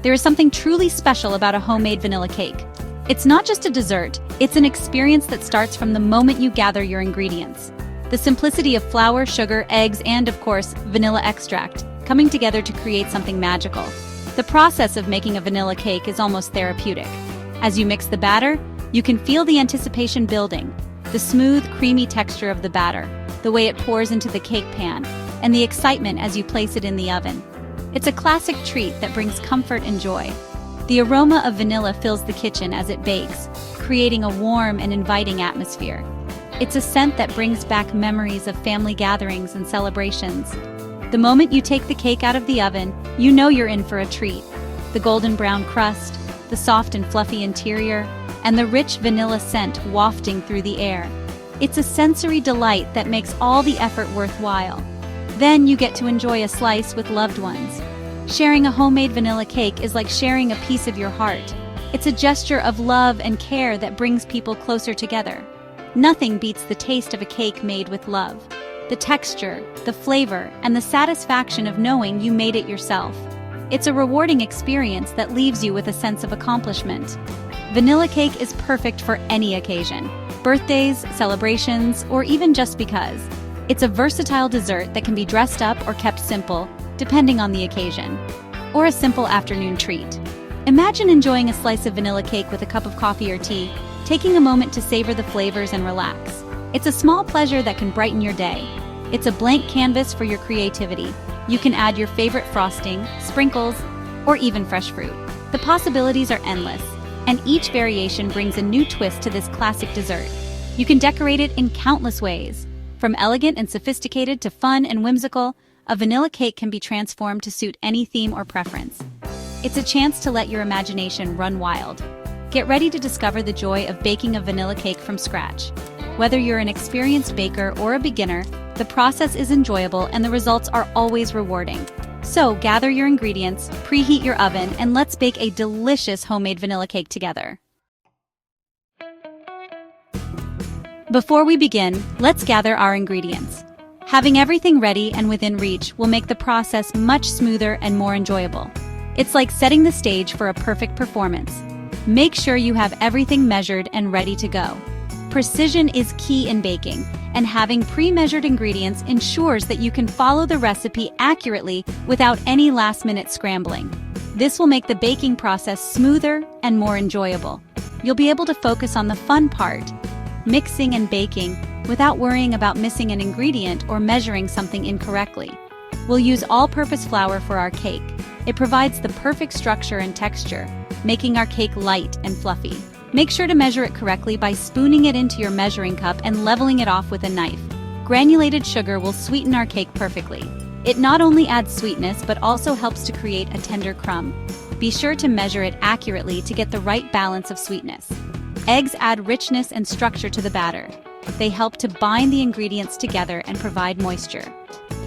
There is something truly special about a homemade vanilla cake. It's not just a dessert, it's an experience that starts from the moment you gather your ingredients. The simplicity of flour, sugar, eggs, and, of course, vanilla extract, coming together to create something magical. The process of making a vanilla cake is almost therapeutic. As you mix the batter, you can feel the anticipation building, the smooth, creamy texture of the batter, the way it pours into the cake pan, and the excitement as you place it in the oven. It's a classic treat that brings comfort and joy. The aroma of vanilla fills the kitchen as it bakes, creating a warm and inviting atmosphere. It's a scent that brings back memories of family gatherings and celebrations. The moment you take the cake out of the oven, you know you're in for a treat. The golden brown crust, the soft and fluffy interior, and the rich vanilla scent wafting through the air. It's a sensory delight that makes all the effort worthwhile. Then you get to enjoy a slice with loved ones. Sharing a homemade vanilla cake is like sharing a piece of your heart. It's a gesture of love and care that brings people closer together. Nothing beats the taste of a cake made with love. The texture, the flavor, and the satisfaction of knowing you made it yourself. It's a rewarding experience that leaves you with a sense of accomplishment. Vanilla cake is perfect for any occasion, birthdays, celebrations, or even just because. It's a versatile dessert that can be dressed up or kept simple, depending on the occasion. Or a simple afternoon treat. Imagine enjoying a slice of vanilla cake with a cup of coffee or tea, taking a moment to savor the flavors and relax. It's a small pleasure that can brighten your day. It's a blank canvas for your creativity. You can add your favorite frosting, sprinkles, or even fresh fruit. The possibilities are endless, and each variation brings a new twist to this classic dessert. You can decorate it in countless ways. From elegant and sophisticated to fun and whimsical, a vanilla cake can be transformed to suit any theme or preference. It's a chance to let your imagination run wild. Get ready to discover the joy of baking a vanilla cake from scratch. Whether you're an experienced baker or a beginner, the process is enjoyable and the results are always rewarding. So gather your ingredients, preheat your oven, and let's bake a delicious homemade vanilla cake together. Before we begin, let's gather our ingredients. Having everything ready and within reach will make the process much smoother and more enjoyable. It's like setting the stage for a perfect performance. Make sure you have everything measured and ready to go. Precision is key in baking, and having pre-measured ingredients ensures that you can follow the recipe accurately without any last-minute scrambling. This will make the baking process smoother and more enjoyable. You'll be able to focus on the fun part, mixing and baking, without worrying about missing an ingredient or measuring something incorrectly. We'll use all-purpose flour for our cake. It provides the perfect structure and texture, making our cake light and fluffy. Make sure to measure it correctly by spooning it into your measuring cup and leveling it off with a knife. Granulated sugar will sweeten our cake perfectly. It not only adds sweetness but also helps to create a tender crumb. Be sure to measure it accurately to get the right balance of sweetness. Eggs add richness and structure to the batter. They help to bind the ingredients together and provide moisture.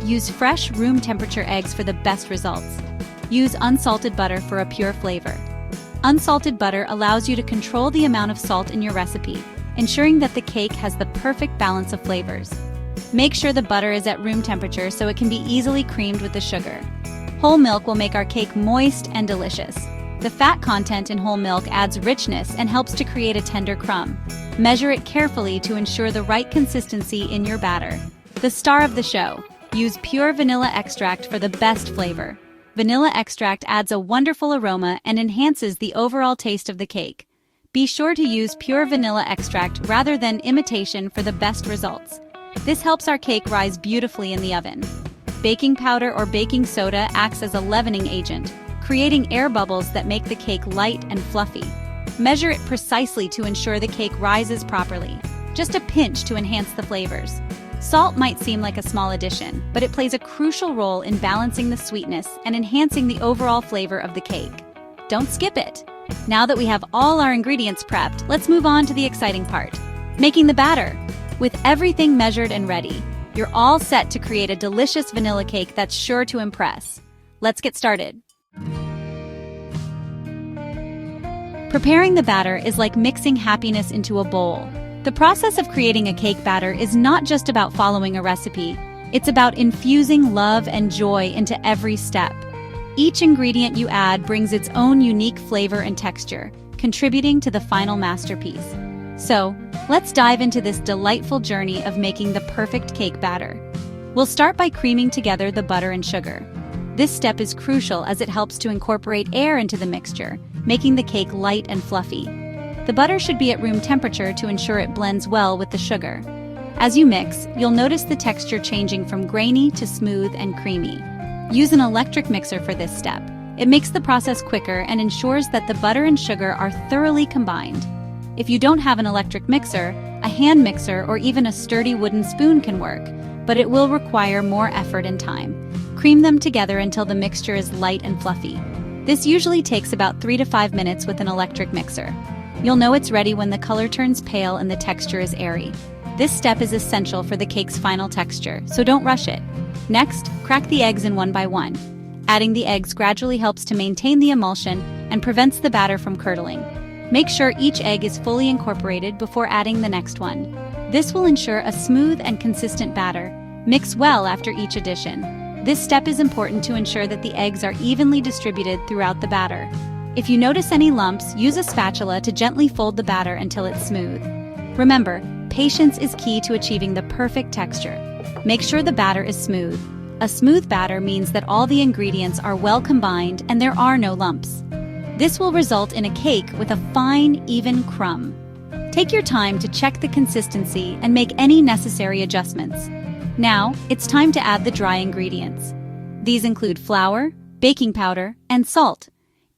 Use fresh, room temperature eggs for the best results. Use unsalted butter for a pure flavor. Unsalted butter allows you to control the amount of salt in your recipe, ensuring that the cake has the perfect balance of flavors. Make sure the butter is at room temperature so it can be easily creamed with the sugar. Whole milk will make our cake moist and delicious. The fat content in whole milk adds richness and helps to create a tender crumb. Measure it carefully to ensure the right consistency in your batter. The star of the show. Use pure vanilla extract for the best flavor. Vanilla extract adds a wonderful aroma and enhances the overall taste of the cake. Be sure to use pure vanilla extract rather than imitation for the best results. This helps our cake rise beautifully in the oven. Baking powder or baking soda acts as a leavening agent, creating air bubbles that make the cake light and fluffy. Measure it precisely to ensure the cake rises properly. Just a pinch to enhance the flavors. Salt might seem like a small addition, but it plays a crucial role in balancing the sweetness and enhancing the overall flavor of the cake. Don't skip it! Now that we have all our ingredients prepped, let's move on to the exciting part, making the batter. With everything measured and ready, you're all set to create a delicious vanilla cake that's sure to impress. Let's get started. Preparing the batter is like mixing happiness into a bowl. The process of creating a cake batter is not just about following a recipe. It's about infusing love and joy into every step. Each ingredient you add brings its own unique flavor and texture, contributing to the final masterpiece. So, let's dive into this delightful journey of making the perfect cake batter. We'll start by creaming together the butter and sugar. This step is crucial as it helps to incorporate air into the mixture, making the cake light and fluffy. The butter should be at room temperature to ensure it blends well with the sugar. As you mix, you'll notice the texture changing from grainy to smooth and creamy. Use an electric mixer for this step. It makes the process quicker and ensures that the butter and sugar are thoroughly combined. If you don't have an electric mixer, a hand mixer or even a sturdy wooden spoon can work, but it will require more effort and time. Cream them together until the mixture is light and fluffy. This usually takes about 3 to 5 minutes with an electric mixer. You'll know it's ready when the color turns pale and the texture is airy. This step is essential for the cake's final texture, so don't rush it. Next, crack the eggs in one by one. Adding the eggs gradually helps to maintain the emulsion and prevents the batter from curdling. Make sure each egg is fully incorporated before adding the next one. This will ensure a smooth and consistent batter. Mix well after each addition. This step is important to ensure that the eggs are evenly distributed throughout the batter. If you notice any lumps, use a spatula to gently fold the batter until it's smooth. Remember, patience is key to achieving the perfect texture. Make sure the batter is smooth. A smooth batter means that all the ingredients are well combined and there are no lumps. This will result in a cake with a fine, even crumb. Take your time to check the consistency and make any necessary adjustments. Now, it's time to add the dry ingredients. These include flour, baking powder, and salt.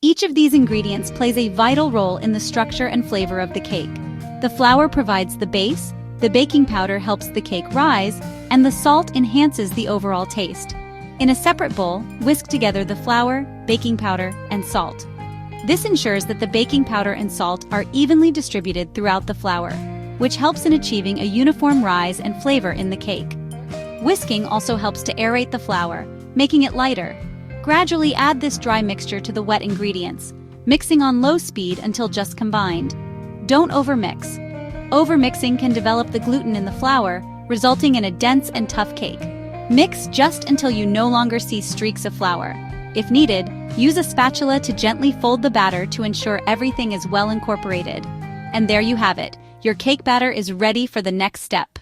Each of these ingredients plays a vital role in the structure and flavor of the cake. The flour provides the base, the baking powder helps the cake rise, and the salt enhances the overall taste. In a separate bowl, whisk together the flour, baking powder, and salt. This ensures that the baking powder and salt are evenly distributed throughout the flour, which helps in achieving a uniform rise and flavor in the cake. Whisking also helps to aerate the flour, making it lighter. Gradually add this dry mixture to the wet ingredients, mixing on low speed until just combined. Don't overmix. Overmixing can develop the gluten in the flour, resulting in a dense and tough cake. Mix just until you no longer see streaks of flour. If needed, use a spatula to gently fold the batter to ensure everything is well incorporated. And there you have it. Your cake batter is ready for the next step.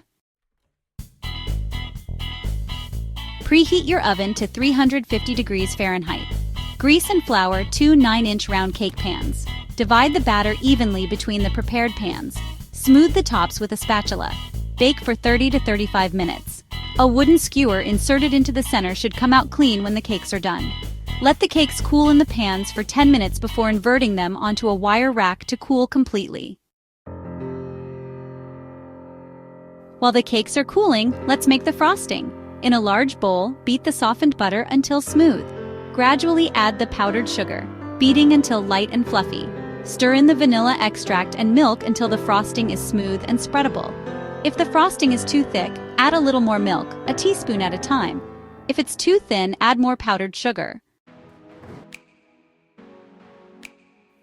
Preheat your oven to 350 degrees Fahrenheit. Grease and flour 2 9-inch round cake pans. Divide the batter evenly between the prepared pans. Smooth the tops with a spatula. Bake for 30 to 35 minutes. A wooden skewer inserted into the center should come out clean when the cakes are done. Let the cakes cool in the pans for 10 minutes before inverting them onto a wire rack to cool completely. While the cakes are cooling, let's make the frosting. In a large bowl, beat the softened butter until smooth. Gradually add the powdered sugar, beating until light and fluffy. Stir in the vanilla extract and milk until the frosting is smooth and spreadable. If the frosting is too thick, add a little more milk, a teaspoon at a time. If it's too thin, add more powdered sugar.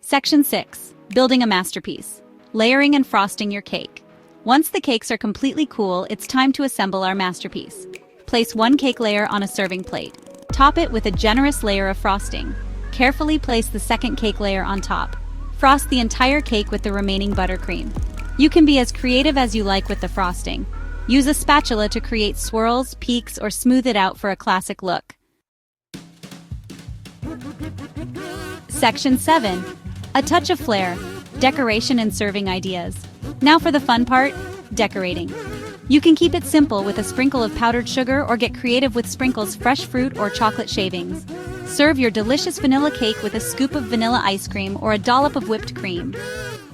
Section 6. Building a masterpiece. Layering and frosting your cake. Once the cakes are completely cool, it's time to assemble our masterpiece. Place one cake layer on a serving plate. Top it with a generous layer of frosting. Carefully place the second cake layer on top. Frost the entire cake with the remaining buttercream. You can be as creative as you like with the frosting. Use a spatula to create swirls, peaks, or smooth it out for a classic look. Section 7. A touch of flair, decoration and serving ideas. Now for the fun part, decorating. You can keep it simple with a sprinkle of powdered sugar or get creative with sprinkles fresh fruit or chocolate shavings. Serve your delicious vanilla cake with a scoop of vanilla ice cream or a dollop of whipped cream.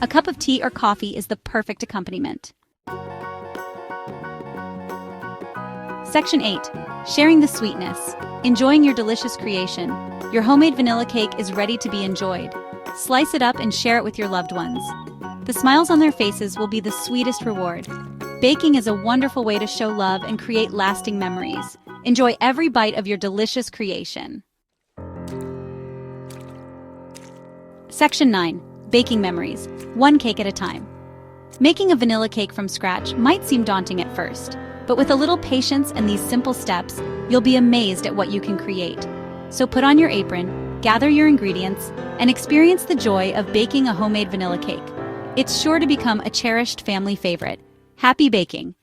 A cup of tea or coffee is the perfect accompaniment. Section 8. Sharing the sweetness. Enjoying your delicious creation. Your homemade vanilla cake is ready to be enjoyed. Slice it up and share it with your loved ones. The smiles on their faces will be the sweetest reward. Baking is a wonderful way to show love and create lasting memories. Enjoy every bite of your delicious creation. Section 9. Baking memories. One cake at a time. Making a vanilla cake from scratch might seem daunting at first, but with a little patience and these simple steps, you'll be amazed at what you can create. So put on your apron, gather your ingredients, and experience the joy of baking a homemade vanilla cake. It's sure to become a cherished family favorite. Happy baking!